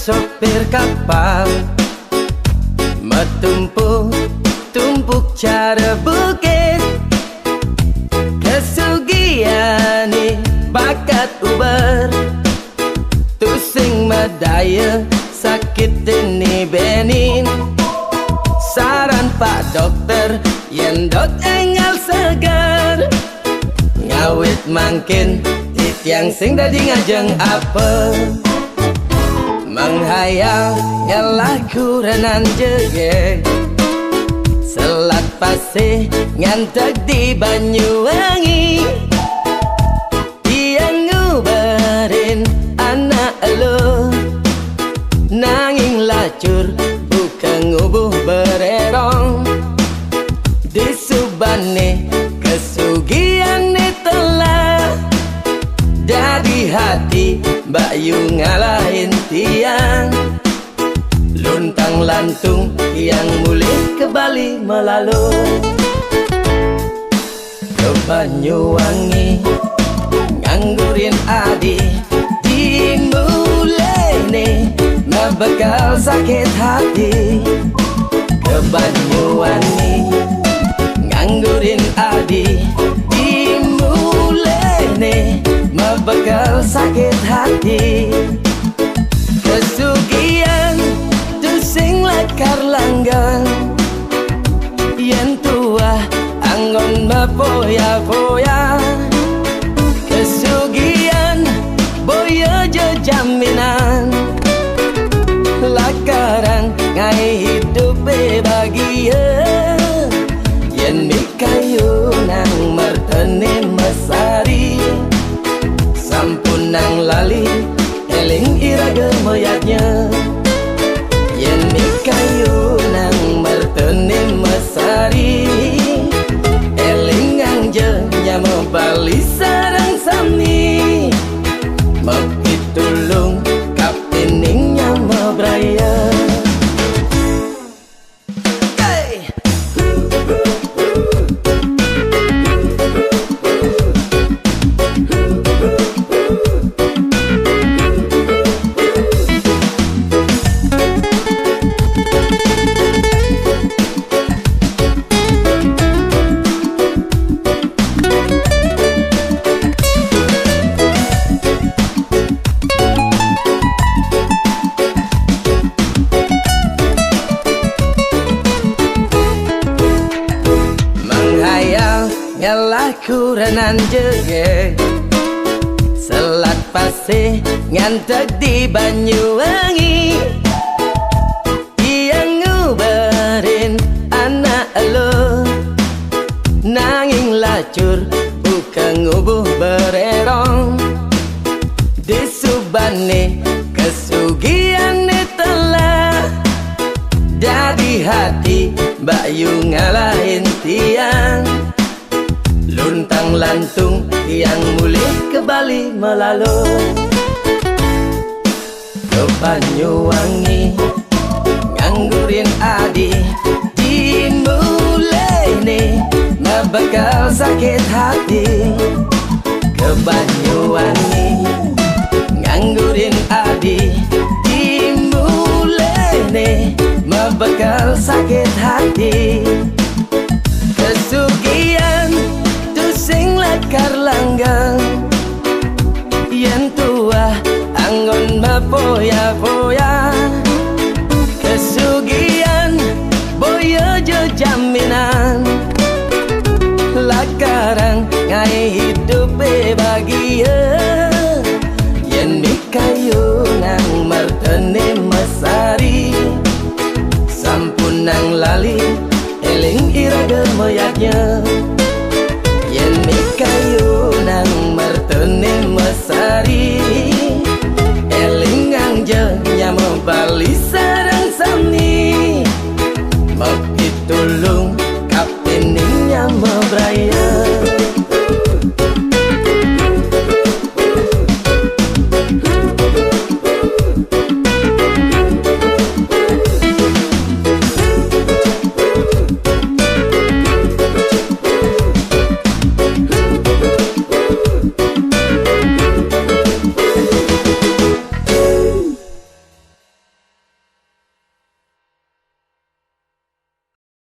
sopir kapal metumpuk cara bukit kesugiani bakat uber tusing medaya sakit ini benin saran pak dokter yen dot enggal segar ngawit mangkin yang sing dadi ngajeng apa menghayal nyalah kurenan jege selat pasih ngantek di Banyuwangi yang ngubarin anak elo nanging lacur bukan ngubuh bererong di Subane kesugian telah dari hati Mbak Yu ngalahin tiang luntang lantung yang mulih ke Bali melalu ke Banyuwangi nganggurin adi dimulai ngebekal sakit hati ke Banyuwangi nganggurin adi bekal sakit hati kesugian tusing lakar langgang yen tua anggon mepoya-poya kesugian boya jaminan lakaran ngai hidup bahagia yen mikayu nang mertene mesari sampun nang lali eling iraga moyatnya yen mikayu nang mertene mesari eling angje nyamo Bali sarang sami mapitulung kapining nyamo braya nyalah kurenan jege selat pasih ngantek di Banyuwangi yang ngubarin anak elo nanging lacur bukan ngubuh bererong di Subane kesugian telah dari hati Mbak Yu ngalahin tiang luntang lantung yang mulih ke Bali melalu ke Banyuwangi nganggurin adi dimulai ngebekal sakit hati ke Banyuwangi nganggurin adi dimulai ngebekal sakit hati